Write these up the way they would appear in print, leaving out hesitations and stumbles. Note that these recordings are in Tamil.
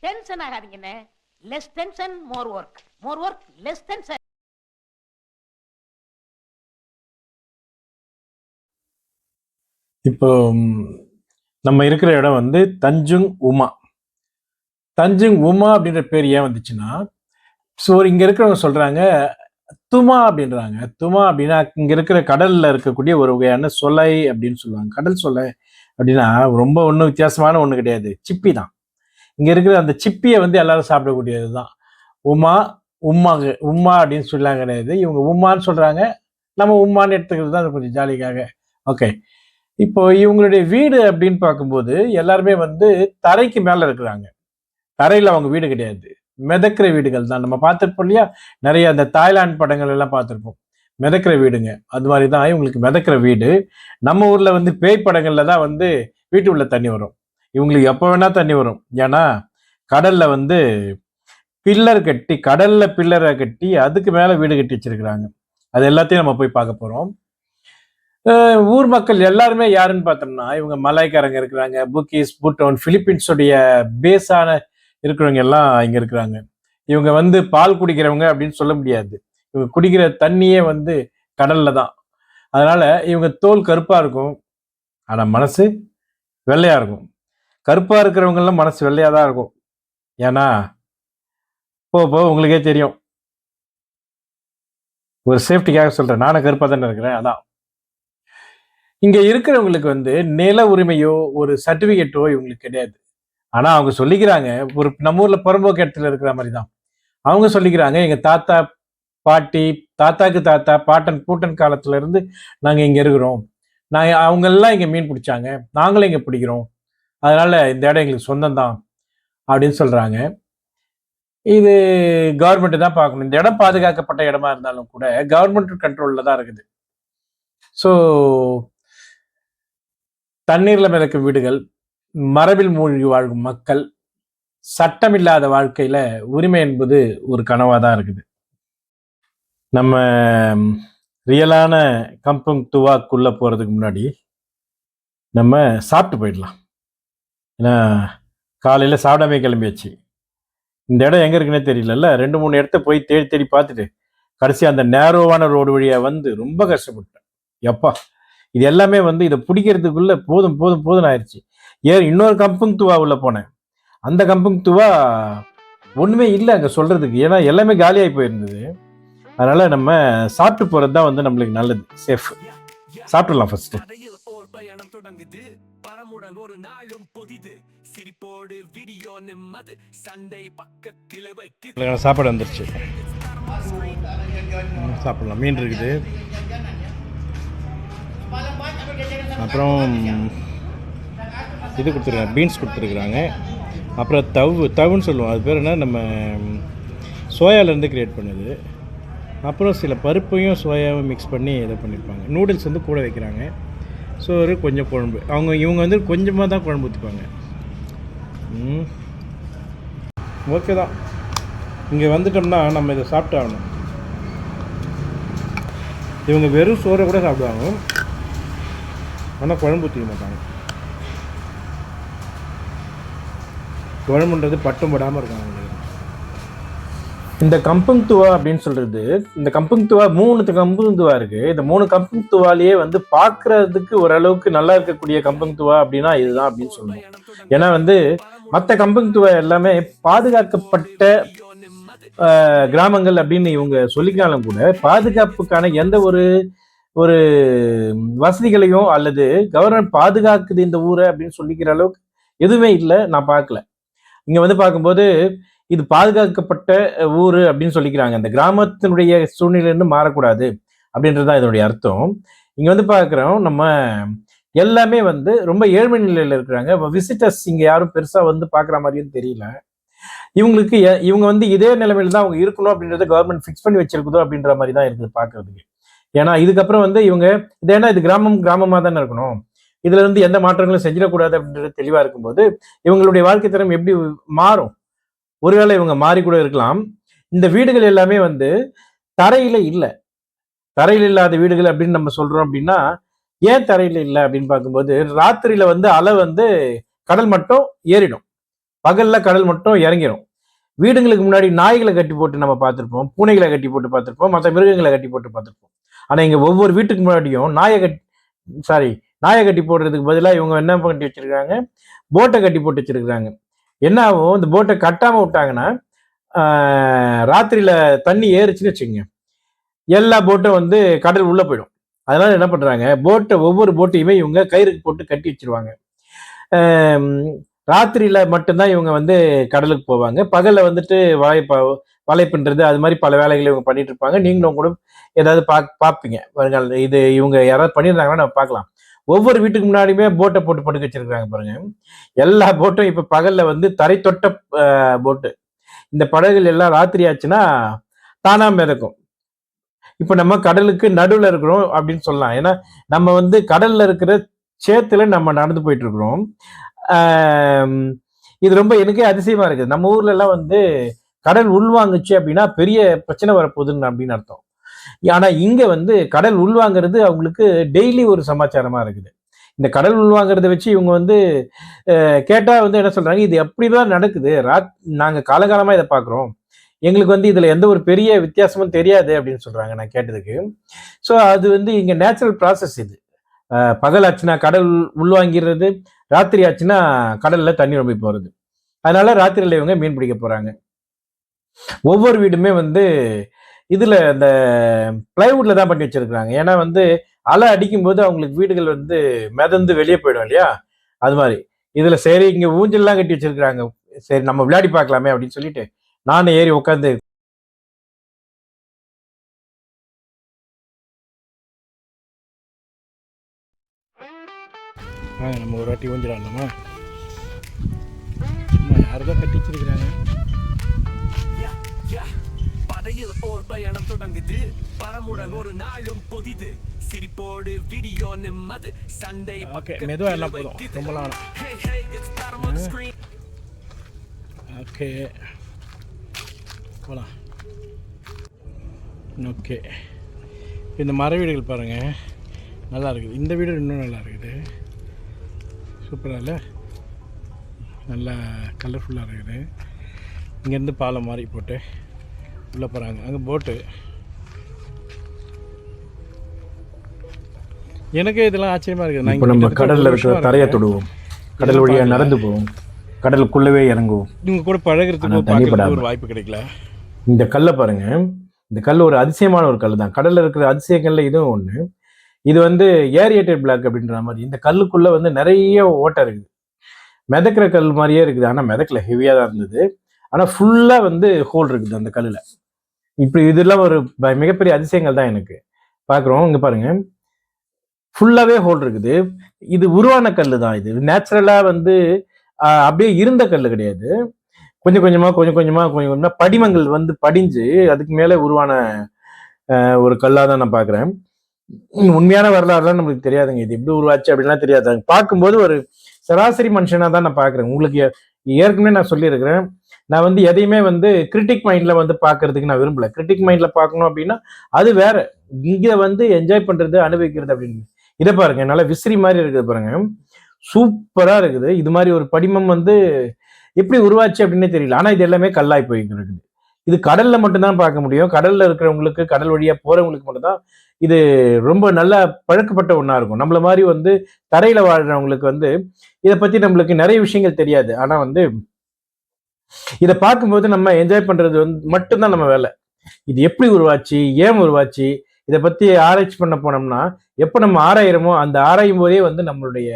டென்ஷன் ஆகாதீங்கண்ணே. Less tension more work, more work less tension. இப்போ நம்ம இருக்கிற இடம் வந்து தஞ்சுங் உமா. தஞ்சுங் உமா அப்படின்ற பேர் ஏன் வந்துச்சுன்னா, ஸோ இங்க இருக்கிறவங்க சொல்றாங்க துமா அப்படின்றாங்க. துமா அப்படின்னா இங்க இருக்கிற கடல்ல இருக்கக்கூடிய ஒரு வகையான சொலை அப்படின்னு சொல்லுவாங்க. கடல் சொலை அப்படின்னா ரொம்ப ஒன்றும் வித்தியாசமான ஒண்ணு கிடையாது. சிப்பி தான். இங்க இருக்கிற அந்த சிப்பியை வந்து எல்லாரும் சாப்பிடக்கூடியது தான். உமா, உம்மா அப்படின்னு சொல்லலாம் கிடையாது. இவங்க உம்மான்னு சொல்றாங்க. நம்ம உம்மான்னு எடுத்துக்கிறது தான் கொஞ்சம் ஜாலிக்காக. ஓகே. இப்போ இவங்களுடைய வீடு அப்படின்னு பார்க்கும்போது எல்லாருமே வந்து தரைக்கு மேல இருக்கிறாங்க. தரையில அவங்க வீடு கிடையாது. மிதக்கிற வீடுகள் தான். நம்ம பார்த்திருப்போம் இல்லையா? நிறைய அந்த தாய்லாந்து படங்கள் எல்லாம் பார்த்திருப்போம். மிதக்கிற வீடுங்க. அது மாதிரி தான் இவங்களுக்கு மிதக்கிற வீடு. நம்ம ஊர்ல வந்து பேய் படங்கள்ல தான் வந்து வீட்டு உள்ள தண்ணி வரும். இவங்களுக்கு எப்போ வேணா தண்ணி வரும். ஏன்னா கடல்ல வந்து பில்லர் கட்டி, கடல்ல பில்லரை கட்டி அதுக்கு மேல வீடு கட்டி வச்சிருக்கிறாங்க. அது எல்லாத்தையும் நம்ம போய் பார்க்க போறோம். ஊர் மக்கள் எல்லாருமே யாருன்னு பார்த்தோம்னா இவங்க மலாய்க்காரங்க இருக்கிறாங்க, புக்கீஸ், பூட்டோன், பிலிப்பீன்ஸுடைய பேஸான இருக்கிறவங்க எல்லாம் இங்க இருக்கிறாங்க. இவங்க வந்து பால் குடிக்கிறவங்க அப்படின்னு சொல்ல முடியாது. இவங்க குடிக்கிற தண்ணியே வந்து கடல்ல தான். அதனால இவங்க தோல் கருப்பா இருக்கும், ஆனா மனசு வெள்ளையா இருக்கும். கருப்பா இருக்கிறவங்க எல்லாம் மனசு வெள்ளையா தான் இருக்கும். ஏன்னா போக உங்களுக்கே தெரியும். ஒரு சேஃப்டிக்காக சொல்றேன், நானும் கருப்பா தானே இருக்கிறேன். அதான் இங்க இருக்கிறவங்களுக்கு வந்து நில உரிமையோ ஒரு சர்டிபிகேட்டோ இவங்களுக்கு கிடையாது. ஆனா அவங்க சொல்லிக்கிறாங்க, ஒரு நம்ம ஊர்ல புறம்போக்கு இடத்துல இருக்கிற மாதிரி தான். அவங்க சொல்லிக்கிறாங்க, எங்க தாத்தா பாட்டி, தாத்தாக்கு தாத்தா, பாட்டன் பூட்டன் காலத்துல இருந்து நாங்க இங்க இருக்கிறோம். அவங்க எல்லாம் இங்க மீன் பிடிச்சாங்க, நாங்களும் இங்க பிடிக்கிறோம். அதனால இந்த இடம் எங்களுக்கு சொந்தம் தான் அப்படின்னு சொல்றாங்க. இது கவர்மெண்ட் தான் பார்க்கணும். இந்த இடம் பாதுகாக்கப்பட்ட இடமா இருந்தாலும் கூட கவர்மெண்ட் கண்ட்ரோல்ல தான் இருக்குது. ஸோ தண்ணீர்ல மிதக்கும் வீடுகள், மரபில் மூழ்கி வாழும் மக்கள், சட்டமில்லாத வாழ்க்கையில உரிமை என்பது ஒரு கனவா தான் இருக்குது. நம்ம ரியலான கம்பங் துவாக்குள்ள போறதுக்கு முன்னாடி நம்ம சாப்பிட்டு போயிடலாம். ஏன்னா காலையில சாப்பிடாமே கிளம்பியாச்சு. இந்த இடம் எங்க இருக்குன்னே தெரியலல்ல. 2-3 இடத்த போய் தேடி தேடி பார்த்துட்டு கடைசி அந்த நேரோவான ரோடு வழியா வந்து ரொம்ப கஷ்டப்பட்டேன். எப்பா இது எல்லாமே வந்து இதை பிடிக்கிறதுக்குள்ள போதும் போதும் போதும் ஆயிடுச்சு. ஏன் இன்னொரு கம்பங் துவா உள்ள போனேன். அந்த கம்பங் துவா ஒண்ணுமே இல்லை அங்க சொல்றதுக்கு. ஏன்னா எல்லாமே காலியாகி போயிருந்தது. அதனால நம்ம சாப்பிட்டு போறது தான் வந்து நம்மளுக்கு நல்லது, சேஃப். சாப்பிடலாம் ஃபர்ஸ்ட். சாப்பாடு வந்துருச்சு, சாப்பிடலாம். மீன் இருக்குது, அப்புறம் இது கொடுத்துருக்காங்க, பீன்ஸ் கொடுத்துருக்குறாங்க, அப்புறம் தவுன்னு சொல்லுவோம், அது பேர் என்ன, நம்ம சோயாவிலேருந்து க்ரியேட் பண்ணுது. அப்புறம் சில பருப்பையும் சோயாவும் மிக்ஸ் பண்ணி இதை பண்ணியிருப்பாங்க. நூடுல்ஸ் வந்து கூட வைக்கிறாங்க, சோறு, கொஞ்சம் குழம்பு. இவங்க வந்து கொஞ்சமாக தான் குழம்பு ஊற்றிப்பாங்க. ஓகே தான். இங்கே வந்துட்டோம்னா நம்ம இதை சாப்பிட்டு ஆகணும். இவங்க வெறும் சோறை கூட சாப்பிடுவாங்க, ஆனால் குழம்பு ஊற்றிக்க மாட்டாங்க. குழம்புன்றது பட்டும் படாமல் இருக்காங்க. இந்த கம்பங் துவா அப்படின்னு சொல்றது, இந்த கம்பங் துவா 3 கம்பங் துவா இருக்கு. இந்த 3 கம்பங் துவாலேயே வந்து பார்க்கறதுக்கு ஓரளவுக்கு நல்லா இருக்கக்கூடிய கம்பங் துவா அப்படின்னா இதுதான் அப்படின்னு சொல்லுவோம். ஏன்னா வந்து மற்ற கம்பங் துவா எல்லாமே பாதுகாக்கப்பட்ட கிராமங்கள் அப்படின்னு இவங்க சொல்லிக்காலும் கூட பாதுகாப்புக்கான எந்த ஒரு வசதிகளையும் அல்லது கவர்மெண்ட் பாதுகாக்குது இந்த ஊரை அப்படின்னு சொல்லிக்கிற அளவுக்கு எதுவுமே இல்லை, நான் பார்க்கல. இங்க வந்து பார்க்கும்போது இது பாதுகாக்கப்பட்ட ஊரு அப்படின்னு சொல்லிக்கிறாங்க. இந்த கிராமத்தினுடைய சூழ்நிலைன்னு மாறக்கூடாது அப்படின்றதுதான் இதனுடைய அர்த்தம். இங்க வந்து பார்க்குறோம், நம்ம எல்லாமே வந்து ரொம்ப ஏழ்மை நிலையில இருக்கிறாங்க. விசிட்டர்ஸ் இங்க யாரும் பெருசா வந்து பார்க்குற மாதிரியும் தெரியல. இவங்க வந்து இதே நிலைமையில தான் அவங்க இருக்கணும் அப்படின்றத கவர்மெண்ட் ஃபிக்ஸ் பண்ணி வச்சிருக்குதோ அப்படின்ற மாதிரி தான் இருக்குது பார்க்கறதுக்கு. ஏன்னா இதுக்கப்புறம் வந்து இவங்க இது கிராமமா தானே இருக்கணும், இதுல இருந்து எந்த மாற்றங்களும் செஞ்சிடக்கூடாது அப்படின்றது தெளிவா இருக்கும்போது இவங்களுடைய வாழ்க்கை தரம் எப்படி மாறும்? ஒருவேளை இவங்க மாறி கூட இருக்கலாம். இந்த வீடுகள் எல்லாமே வந்து தரையில இல்லை. தரையில் இல்லாத வீடுகள் அப்படின்னு நம்ம சொல்றோம். அப்படின்னா ஏன் தரையில இல்லை அப்படின்னு பார்க்கும்போது ராத்திரியில வந்து அலை வந்து கடல் மட்டம் ஏறிடும். பகல்ல கடல் மட்டும் இறங்கிரும். வீடுங்களுக்கு முன்னாடி நாய்களை கட்டி போட்டு நம்ம பார்த்திருப்போம், பூனைகளை கட்டி போட்டு பார்த்திருப்போம், மற்ற மிருகங்களை கட்டி போட்டு பார்த்திருப்போம். ஆனா இங்க ஒவ்வொரு வீட்டுக்கு முன்னாடியும் நாயை கட்டி போடுறதுக்கு பதிலா இவங்க என்ன பண்ணி வச்சிருக்காங்க, போட்டை கட்டி போட்டு வச்சிருக்காங்க. என்ன ஆகும், இந்த போட்டை கட்டாம விட்டாங்கன்னா ராத்திரியில தண்ணி ஏறுச்சுன்னு வச்சுக்கோங்க, எல்லா போட்டும் வந்து கடல் உள்ள போயிடும். அதனால என்ன பண்றாங்க, ஒவ்வொரு போட்டையுமே இவங்க கயிறுக்கு போட்டு கட்டி வச்சிருவாங்க. ராத்திரியில மட்டும்தான் இவங்க வந்து கடலுக்கு போவாங்க. பகல்ல வந்துட்டு வலை பின்றது அது மாதிரி பல வேலைகளை இவங்க பண்ணிட்டு இருப்பாங்க. நீங்களும் கூட ஏதாவது பார்ப்பீங்க வருங்கால. இது இவங்க யாராவது பண்ணியிருந்தாங்கன்னா நம்ம பார்க்கலாம். ஒவ்வொரு வீட்டுக்கு முன்னாடியுமே போட்டை போட்டு படுக்க வச்சிருக்காங்க பாருங்க. எல்லா போட்டும் இப்ப பகல்ல வந்து தரை தொட்ட போட்டு. இந்த படகுகள் எல்லாம் ராத்திரி ஆச்சுன்னா தானா மிதக்கும். இப்ப நம்ம கடலுக்கு நடுவுல இருக்கிறோம் அப்படின்னு சொல்லலாம். ஏன்னா நம்ம வந்து கடல்ல இருக்கிற சேத்துல நம்ம நடந்து போயிட்டு இருக்கிறோம். இது ரொம்ப எனக்கே அதிசயமா இருக்குது. நம்ம ஊர்ல எல்லாம் வந்து கடல் உள்வாங்குச்சு அப்படின்னா பெரிய பிரச்சனை வரப்போகுதுன்னு அப்படின்னு அர்த்தம். ஆனா இங்க வந்து கடல் உள்வாங்கிறது அவங்களுக்கு டெய்லி ஒரு சமாச்சாரமா இருக்குது. இந்த கடல் உள்வாங்கிறத வச்சு இவங்க வந்து கேட்டா வந்து என்ன சொல்றாங்க, இது எப்படிதான் நடக்குது, நாங்க காலகாலமா இதை பாக்குறோம், எங்களுக்கு வந்து இதுல எந்த ஒரு பெரிய வித்தியாசமும் தெரியாது அப்படின்னு சொல்றாங்க நான் கேட்டதுக்கு. ஸோ அது வந்து இங்க நேச்சுரல் ப்ராசஸ் இது. பகல் ஆச்சுன்னா கடல் உள்வாங்கிறது, ராத்திரி ஆச்சுன்னா கடல்ல தண்ணி ரொம்ப போறது. அதனால ராத்திரியில இவங்க மீன் பிடிக்க போறாங்க. ஒவ்வொரு வீடுமே வந்து இதுல இந்த பிளைவுட்ல தான் பண்ணி வச்சிருக்காங்க. ஏன்னா வந்து அலை அடிக்கும் போது அவங்களுக்கு வீடுகள் வந்து மிதந்து வெளியே போயிடும் இல்லையா, அது மாதிரி. இதுல சரி இங்க ஊஞ்சல்லாம் கட்டி வச்சிருக்காங்க, சரி நம்ம விளையாடி பார்க்கலாமே அப்படின்னு சொல்லிட்டு நானும் ஏறி உட்காந்து நம்ம ஒரு வாட்டி ஊஞ்சிடலாமா. சும்மா யாருதான் கட்டி வச்சிருக்கிறாங்க. படையில் ஓர் பயணம் தொடங்குது, பரமுடன் ஒரு நாளும் புதிது, சிரிப்போடு வீடியோ நிம்மது சண்டை. ஓகே, மெதுவா எல்லாம் போதும், ரொம்பலாம் ஓகே போலாம். ஓகே, இந்த மர வீடுகள் பாருங்க நல்லா இருக்குது. இந்த வீடு இன்னும் நல்லா இருக்குது, சூப்பராக இல்லை, நல்லா கலர்ஃபுல்லாக இருக்குது. இங்கேருந்து பாலம் மாதிரி போட்டு உள்ளே போகிறாங்க. அங்கே போட்டு எனக்கு இதெல்லாம் ஆச்சரியமாக இருக்குது. இப்போ நம்ம கடலில் இருக்கிற தரையை தொடுவோம், கடல் வழியாக நடந்து போவோம், கடலுக்குள்ளவே இறங்குவோம். இவங்க கூட பழகிறதுக்கு ஒரு வாய்ப்பு கிடைக்கல. இந்த கல்லை பாருங்க, இந்த கல் ஒரு அதிசயமான ஒரு கல் தான். கடலில் இருக்கிற அதிசயங்கள்ல இதுவும் ஒன்று. இது வந்து ஏரியேட்டட் பிளாக் அப்படின்ற மாதிரி. இந்த கல்லுக்குள்ள வந்து நிறைய ஓட்டை இருக்குது, மிதக்கிற கல் மாதிரியே இருக்குது. ஆனால் மிதக்கல, ஹெவியாக தான் இருந்தது. ஆனால் ஃபுல்லாக வந்து ஹோல் இருக்குது அந்த கல்லில். இப்படி இதெல்லாம் ஒரு மிகப்பெரிய அதிசயங்கள் தான் எனக்கு பார்க்குறோம். இங்கே பாருங்க, ஃபுல்லாகவே ஹோல் இருக்குது. இது உருவான கல் தான். இது நேச்சுரலாக வந்து அப்படியே இருந்த கல் கிடையாது. கொஞ்சம் கொஞ்சமாக படிமங்கள் வந்து படிஞ்சு அதுக்கு மேலே உருவான ஒரு கல்லாக தான் நான் பார்க்குறேன். உண்மையான வரலாறுலாம் நம்மளுக்கு தெரியாதுங்க, இது எப்படி உருவாச்சு அப்படின்லாம் தெரியாது. பார்க்கும்போது ஒரு சராசரி மனுஷனா தான் நான் பார்க்குறேன். உங்களுக்கு ஏற்கனவே நான் சொல்லியிருக்கிறேன், நான் வந்து எதையுமே வந்து கிரிட்டிக் மைண்ட்ல வந்து பார்க்கறதுக்கு நான் விரும்பல. கிரிட்டிக் மைண்ட்ல பார்க்கணும் அப்படின்னா அது வேற, இங்க வந்து என்ஜாய் பண்றது, அனுபவிக்கிறது அப்படின்னு. இதை பாருங்க, நல்லா விசிறி மாதிரி இருக்குது பாருங்க, சூப்பரா இருக்குது. இது மாதிரி ஒரு படிமம் வந்து எப்படி உருவாச்சு அப்படின்னே தெரியல. ஆனா இது எல்லாமே கல்லாய் போயிட்டு இருக்குது. இது கடல்ல மட்டும்தான் பார்க்க முடியும். கடல்ல இருக்கிறவங்களுக்கு, கடல் வழியா போறவங்களுக்கு மட்டும்தான் இது ரொம்ப நல்லா பழக்கப்பட்ட ஒன்றா இருக்கும். நம்மள மாதிரி வந்து தரையில வாழ்றவங்களுக்கு வந்து இதை பத்தி நம்மளுக்கு நிறைய விஷயங்கள் தெரியாது. ஆனா வந்து இதை பார்க்கும்போது நம்ம என்ஜாய் பண்றது வந்து மட்டும்தான் நம்ம வேலை. இது எப்படி உருவாச்சு, ஏன் உருவாச்சு, இதை பத்தி ஆராய்ச்சி பண்ண போனோம்னா எப்ப நம்ம ஆராயிரமோ அந்த ஆராயும் போதே வந்து நம்மளுடைய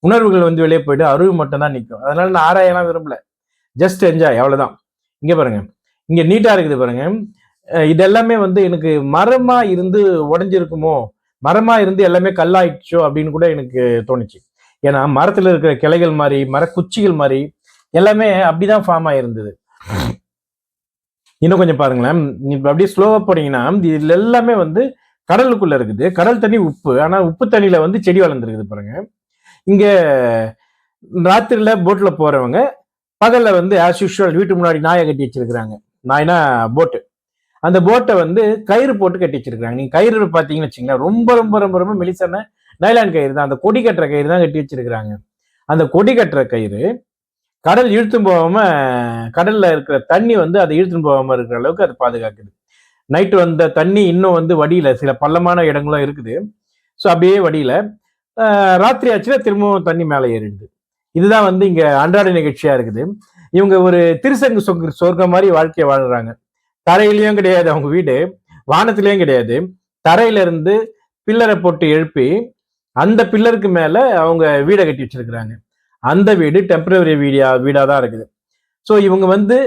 உணர்வுகள் வந்து வெளியே போயிட்டு அறிவு மட்டும் தான் நிற்கும். அதனால நான் ஆராயலாம் விரும்பல, ஜஸ்ட் என்ஜாய், அவ்வளவுதான். இங்க பாருங்க, இங்க நீட்டா இருக்குது பாருங்க. இது எல்லாமே வந்து எனக்கு மரமா இருந்து உடஞ்சிருக்குமோ, மரமா இருந்து எல்லாமே கல்லாயிடுச்சோ அப்படின்னு கூட எனக்கு தோணுச்சு. ஏன்னா மரத்துல இருக்கிற கிளைகள் மாதிரி, மரக்குச்சிகள் மாதிரி எல்லாமே அப்படிதான் ஃபார்ம் ஆயிருந்தது. இன்னும் கொஞ்சம் பாருங்களேன், இப்ப அப்படியே ஸ்லோவா போனீங்கன்னா இதுல எல்லாமே வந்து கடலுக்குள்ள இருக்குது. கடல் தண்ணி உப்பு, ஆனா உப்பு தண்ணியில வந்து செடி வளர்ந்துருக்குது பாருங்க. இங்க ராத்திரில போட்ல போறவங்க பகல்ல வந்து ஆஸ் யூஷுவல் வீட்டு முன்னாடி நாயை கட்டி வச்சிருக்கிறாங்க. நாய்னா போட்டு, அந்த போட்டை வந்து கயிறு போட்டு கட்டி வச்சிருக்காங்க. நீங்க கயிறு பாத்தீங்கன்னு வச்சுங்களேன், ரொம்ப ரொம்ப ரொம்ப ரொம்ப மெலிசான நைலான் கயிறு தான். அந்த கொடி கட்டுற கயிறு தான் கட்டி வச்சிருக்கிறாங்க. அந்த கொடி கட்டுற கயிறு கடல் இழுத்துன்னு போகாமல், கடலில் இருக்கிற தண்ணி வந்து அதை இழுத்துன்னு போகாமல் இருக்கிற அளவுக்கு அது பாதுகாக்குது. நைட்டு வந்த தண்ணி இன்னும் வந்து வடியல, சில பள்ளமான இடங்களும் இருக்குது. ஸோ அப்படியே வடியல. ராத்திரி ஆச்சுன்னா திரும்பவும் தண்ணி மேலே ஏறிடுது. இதுதான் வந்து இங்க அன்றாட நிகழ்ச்சியா இருக்குது. இவங்க ஒரு திருசங்கு சொர்க்கம் மாதிரி வாழ்க்கையை வாழ்றாங்க. தரையிலயும் கிடையாது அவங்க வீடு, வானத்திலயும் கிடையாது. தரையில இருந்து பில்லரை போட்டு எழுப்பி அந்த பில்லருக்கு மேல அவங்க வீடை கட்டி வச்சிருக்கிறாங்க. அந்த வீடு டெம்பரவரி வீடா தான் இருக்குது. ஸோ இவங்க வந்து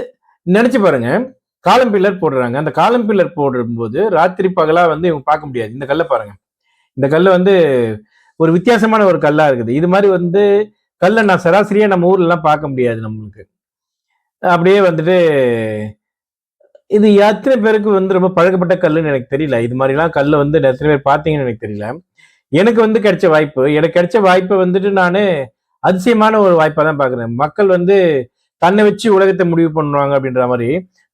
நினைச்சு பாருங்க, காலம் பில்லர் போடுறாங்க. அந்த காலம் பில்லர் போடும்போது ராத்திரி பகலா வந்து இவங்க பார்க்க முடியாது. இந்த கல்லை பாருங்க. இந்த கல்லு வந்து ஒரு வித்தியாசமான ஒரு கல்லா இருக்குது. இது மாதிரி வந்து கல்லை நான் சராசரியா நம்ம ஊர்ல எல்லாம் பார்க்க முடியாது நம்மளுக்கு. அப்படியே வந்துட்டு இது எத்தனை பேருக்கு வந்து ரொம்ப பழக்கப்பட்ட கல்லுன்னு எனக்கு தெரியல. இது மாதிரிலாம் கல்லு வந்து எத்தனை பேர் பார்த்தீங்கன்னு எனக்கு தெரியல. எனக்கு வந்து கிடைச்ச வாய்ப்பை வந்துட்டு நானு அதிசயமான ஒரு வாய்ப்பா தான் பார்க்குறேன். மக்கள் வந்து தன்னை வச்சு உலகத்தை முடிவு பண்ணுவாங்க அப்படின்ற மாதிரி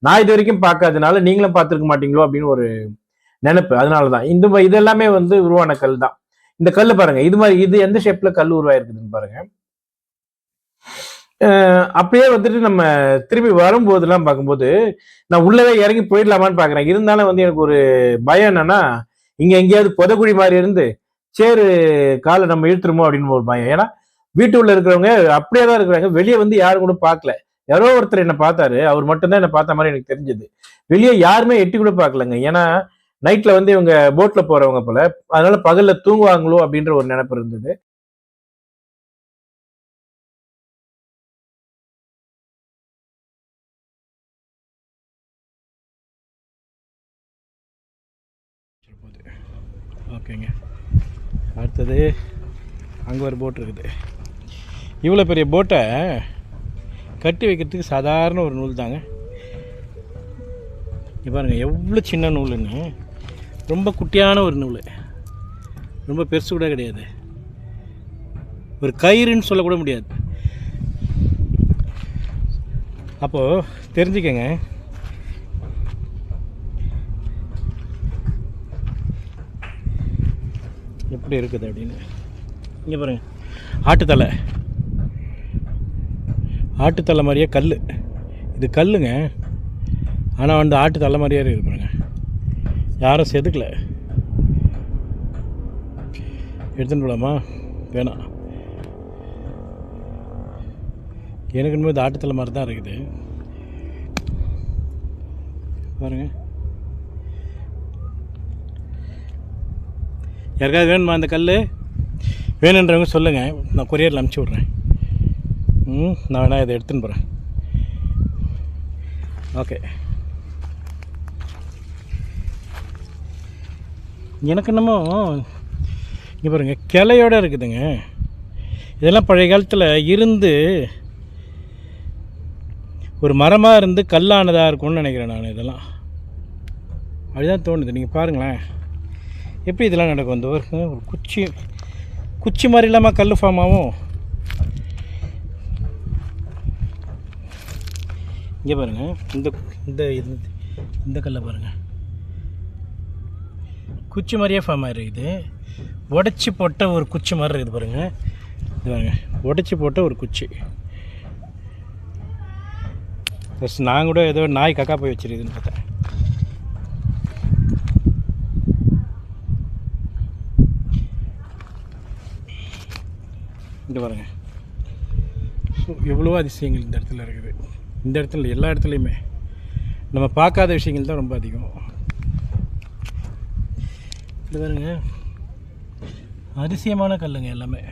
நான் இது வரைக்கும் பார்க்காதனால நீங்களும் பார்த்துருக்க மாட்டீங்களோ அப்படின்னு ஒரு நினைப்பு. அதனாலதான் இது எல்லாமே வந்து உருவான கல் தான். இந்த கல்லு பாருங்க, இது எந்த ஷேப்ல கல் உருவாயிருக்குதுன்னு பாருங்க. அப்படியே வந்துட்டு நம்ம திரும்பி வரும்போதெல்லாம் பார்க்கும்போது நான் உள்ளவே இறங்கி போயிடலாமான்னு பாக்குறேன். இருந்தாலும் வந்து எனக்கு ஒரு பயம் என்னன்னா, இங்க எங்கேயாவது புதக்குழி மாதிரி இருந்து சேரு காலை நம்ம இழுத்துருமோ அப்படின்னு ஒரு பயம். ஏன்னா வீட்டுக்குள்ள இருக்கிறவங்க அப்படியே தான் இருக்கிறாங்க. வெளியே வந்து யாரும் கூட பார்க்கல. யாரோ ஒருத்தர் என்ன பார்த்தாரு, அவர் மட்டும்தான் என்ன பார்த்த மாதிரி எனக்கு தெரிஞ்சது. வெளியே யாருமே எட்டி கூட பார்க்கலங்க. ஏன்னா நைட்ல வந்து இவங்க போட்ல போறவங்க போல, அதனால பகல்ல தூங்குவாங்களோ அப்படின்ற ஒரு நினைப்பு இருந்தது. ஓகேங்க, அடுத்தது அங்கே ஒரு போட் இருக்குது. இவ்வளோ பெரிய போட்டை கட்டி வைக்கிறதுக்கு சாதாரண ஒரு நூல் தாங்க. இங்கே பாருங்கள் எவ்வளோ சின்ன நூலுன்னு. ரொம்ப குட்டியான ஒரு நூல், ரொம்ப பெருசு கூட கிடையாது. ஒரு கயிறுன்னு சொல்லக்கூட முடியாது. அப்போது தெரிஞ்சுக்கங்க, எப்படி இருக்குது அப்படின்னு. இங்கே பாருங்கள், ஆட்டுத்தலை மாதிரியே கல். இது கல்லுங்க, ஆனால் வந்து ஆட்டுத்தலை மாதிரியே இருக்குது பாருங்க. யாரும் செதுக்கல. எடுத்துன்னு போகலாமா? வேணாம், எனக்கு இன்னும் இது ஆட்டுத்தலை மாதிரி தான் இருக்குது பாருங்க. யாருக்காவது வேணுமா அந்த கல்? வேணுன்றவங்க சொல்லுங்கள், நான் கொரியரில் அனுப்பிச்சி விட்றேன். நான் வேணா இதை எடுத்துன்னு போகிறேன். ஓகே, எனக்கு என்னமோ இங்கே பாருங்கள் கிளையோடு இருக்குதுங்க. இதெல்லாம் பழைய காலத்தில் இருந்து ஒரு மரமாக இருந்து கல்லானதாக இருக்கும்னு நினைக்கிறேன் நான். இதெல்லாம் அப்படிதான் தோணுது. நீங்கள் பாருங்களேன் எப்படி இதெல்லாம் நடக்கும். வந்து ஒரு குச்சி மாதிரி இல்லாமல் கல் ஃபார்ம் ஆகும். இங்கே பாருங்கள், இந்த கல்லை பாருங்கள், குச்சி மாதிரியே ஃபார்ம் ஆகிருக்குது. உடச்சி போட்ட ஒரு குச்சி மாதிரி இருக்குது பாருங்கள். இது பாருங்கள், உடச்சி போட்ட ஒரு குச்சி. ப்ளஸ் நான் கூட ஏதோ நாய் கக்கா போய் வச்சிருக்குதுன்னு பார்த்தேன். இங்கே பாருங்கள், ஸோ எவ்வளவோ அதிசயங்கள் இந்த இடத்துல இருக்குது. இந்த இடத்துல எல்லா இடத்துலையுமே நம்ம பார்க்காத விஷயங்கள் தான் ரொம்ப அதிகம். இது பாருங்க, அதிசயமான கல்லுங்க எல்லாமே.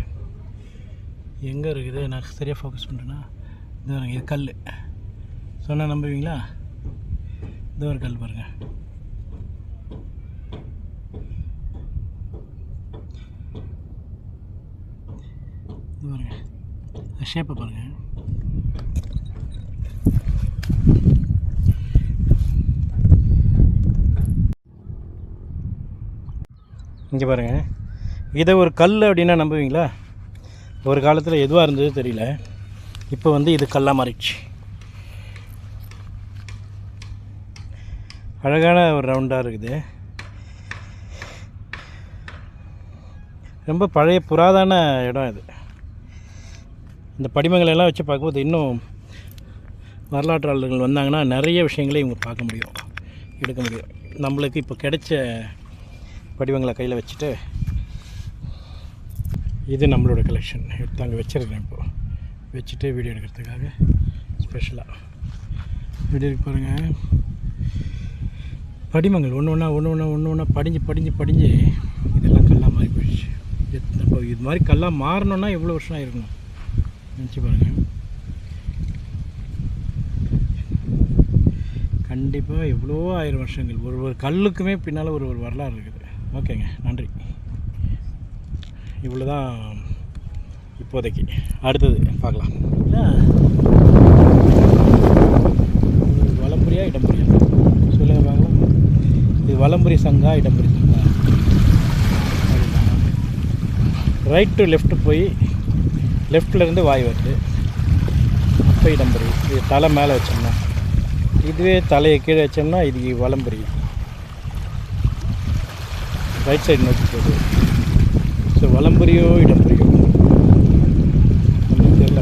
எங்கே இருக்குது? நான் சரியாக ஃபோக்கஸ் பண்ணுறேன்னா இது பாருங்க, இது கல் சொன்னால் நம்புவீங்களா? இது ஒரு கல் பாருங்கள். இது பாருங்க, ஷேப்பை பாருங்கள். இங்கே பாருங்கள், இதை ஒரு கல் அப்படின்னா நம்புவீங்களா? ஒரு காலத்தில் எதுவாக இருந்தது தெரியல, இப்போ வந்து இது கல்லாக மாறிடுச்சு. அழகான ஒரு ரவுண்டாக இருக்குது. ரொம்ப பழைய புராதன இடம் இது. இந்த படிமங்களை எல்லாம் வச்சு பார்க்கும்போது இன்னும் வரலாற்றாளர்கள் வந்தாங்கன்னா நிறைய விஷயங்களை இவங்க பார்க்க முடியும், எடுக்க முடியும். நம்மளுக்கு இப்போ கிடைச்ச படிவங்களை கையில் வச்சுட்டு இது நம்மளோட கலெக்ஷன் எடுத்து அங்கே வச்சுருக்கேன். இப்போது வச்சுட்டு வீடியோ எடுக்கிறதுக்காக ஸ்பெஷலாக வீடியோ எடுக்க பாருங்கள். படிமங்கள் ஒன்று ஒன்றா படிஞ்சு இதெல்லாம் கல்லாக மாறி போயிடுச்சு. இப்போ இது மாதிரி கல்லாக மாறணுன்னா எவ்வளோ வருஷம் ஆயிருக்கணும் நினச்சி பாருங்கள். கண்டிப்பாக எவ்வளோ 1000 வருஷங்கள். ஒரு கல்லுக்குமே பின்னால் ஒரு வரலாறு இருக்குது. ஓகேங்க, நன்றி. இவ்வளோ தான் இப்போதைக்கு. அடுத்தது பார்க்கலாம். வலம்புரியா இடம்புரியா சொல்லுங்கள் பார்க்கலாம். இது வலம்புரி சங்கா இடம்புரி சங்கா? ரைட் டு லெஃப்ட் போய் லெஃப்ட்லேருந்து வாய் வருது, அப்போ இடம்புரி. இது தலை மேலே வச்சோம்னா, இதுவே தலையை கீழே வச்சோம்னா இது வலம்புரி. ரைட் சைடு நோக்கி போகுது. ஸோ வலம்புரியோ இடம்புரியோ நமக்கு தெரியல.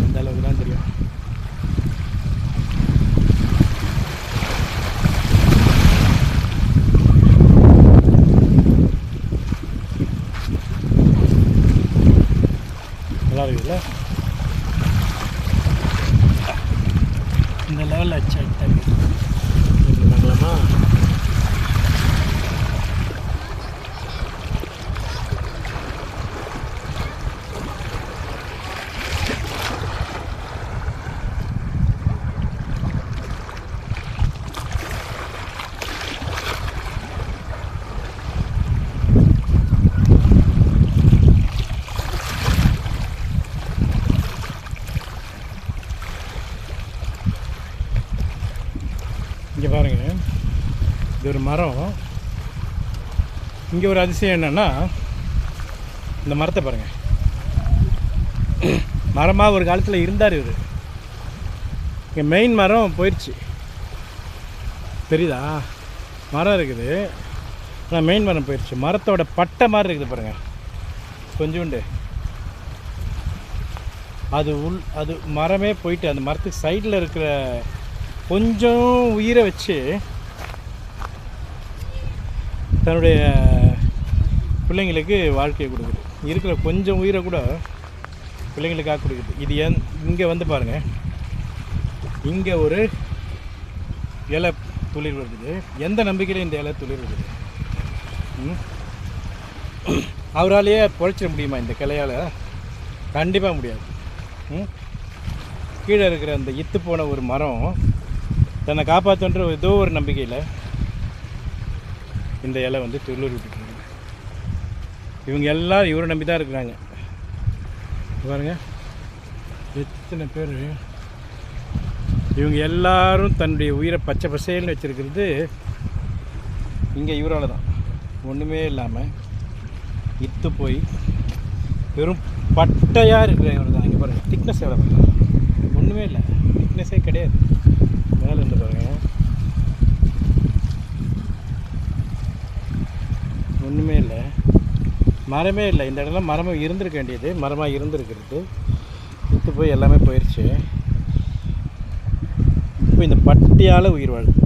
அந்த அளவுக்கு தான் தெரியும். நல்லா இருக்குல்ல? இந்த லெவலில் வச்சா பார்க்கலாமா? இங்கே பாருங்கள், இது ஒரு மரம். இங்கே ஒரு அதிசயம் என்னென்னா, இந்த மரத்தை பாருங்கள். மரமாக ஒரு காலத்தில் இருந்தார் இவர். இங்கே மெயின் மரம் போயிடுச்சு, தெரியுதா? மரம் இருக்குது, ஆனால் மெயின் மரம் போயிடுச்சு. மரத்தோட பட்டை மாதிரி இருக்குது பாருங்கள், கொஞ்சோண்டு. அது மரமே போயிட்டு அந்த மரத்துக்கு சைடில் இருக்கிற கொஞ்சம் உயிரை வச்சு தன்னுடைய பிள்ளைங்களுக்கு வாழ்க்கையை கொடுக்குது. இருக்கிற கொஞ்சம் உயிரை கூட பிள்ளைங்களுக்காக கொடுக்குது. இது இங்கே வந்து பாருங்கள், இங்கே ஒரு இலை துளிர் வருது. எந்த நம்பிக்கையில் இந்த இலை துளிர் வருது? அவராலேயே பொழைச்சிட முடியுமா இந்த கிளையால்? கண்டிப்பாக முடியாது. கீழே இருக்கிற அந்த இத்து போன ஒரு மரம் தன்னை காப்பாற்றுன்ற ஏதோ ஒரு நம்பிக்கையில் இந்த இலை வந்து துளிர் விட்டுருக்காங்க. இவங்க எல்லோரும் இவரை நம்பி தான் இருக்கிறாங்க. பாருங்கள் எத்தனை பேர். இவங்க எல்லாரும் தன்னுடைய உயிரை பச்சை பசேல்னு வச்சுருக்கிறது இங்கே இவரால் தான். ஒன்றுமே இல்லாமல் இத்து போய் வெறும் பட்டையாக இருக்கிற இவர் தான். இங்கே பாருங்கள், திக்னஸ் எவ்வளோ பாருங்கள், ஒன்றுமே இல்லை, திக்னஸே கிடையாது. மேலே இருந்து பாருங்கள், ஒன்றுமே இல்லை, மரமே இல்லை. இந்த இடத்துல மரமாக இருந்திருக்க வேண்டியது, மரமாக இருந்திருக்கிறது இத்து போய் எல்லாமே போயிடுச்சு. இப்போ இந்த பட்டியால் உயிர் வாழுது.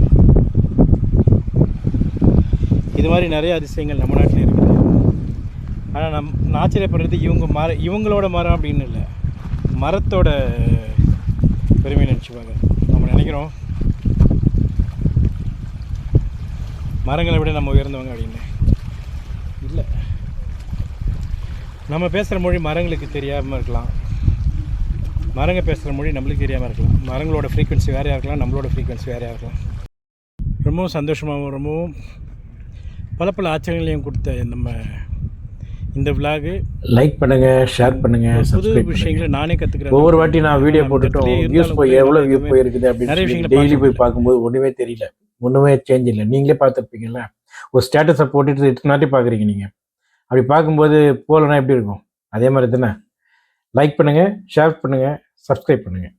இது மாதிரி நிறைய அதிசயங்கள் நம்ம நாட்டில் இருக்குது. ஆனால் நான் ஆச்சரியப்படுறது இவங்களோட மரம் அப்படின்னு இல்லை, மரத்தோட பெருமை நினச்சிப்பாங்க. நம்ம நினைக்கிறோம் மரங்களை விட நம்ம உயர்ந்தவங்க அப்படின்னு. இல்லை, நம்ம பேசுகிற மொழி மரங்களுக்கு தெரியாமல் இருக்கலாம், மரங்க பேசுகிற மொழி நம்மளுக்கு தெரியாமல் இருக்கலாம். மரங்களோட ஃப்ரீக்வன்சி வேறையாக இருக்கலாம், நம்மளோட ஃப்ரீக்வன்சி வேறையாக இருக்கலாம். ரொம்பவும் சந்தோஷமாகவும் ரொம்பவும் பல ஆச்சரியங்களையும் கொடுத்த நம்ம இந்த விலாகு லைக் பண்ணுங்கள், ஷேர் பண்ணுங்கள், புது விஷயங்களை நானே கற்றுக்கிறேன். ஒவ்வொரு வாட்டி நான் வீடியோ போட்டுட்டோம், வியூஸ் போய் எவ்வளோ வியூ போயிருக்குது அப்படின்னு நிறைய விஷயங்கள் டெய்லி போய் பார்க்கும்போது ஒன்றுமே தெரியல, ஒன்றுமே சேஞ்ச் இல்லை. நீங்களே பார்த்துருப்பீங்கல்ல, ஒரு ஸ்டேட்டஸை போட்டுட்டு இத்தனாட்டி பார்க்குறீங்க. நீங்கள் அப்படி பார்க்கும்போது போகலன்னா எப்படி இருக்கும்? அதே மாதிரி தானே. லைக் பண்ணுங்கள், ஷேர் பண்ணுங்கள், சப்ஸ்கிரைப் பண்ணுங்கள்.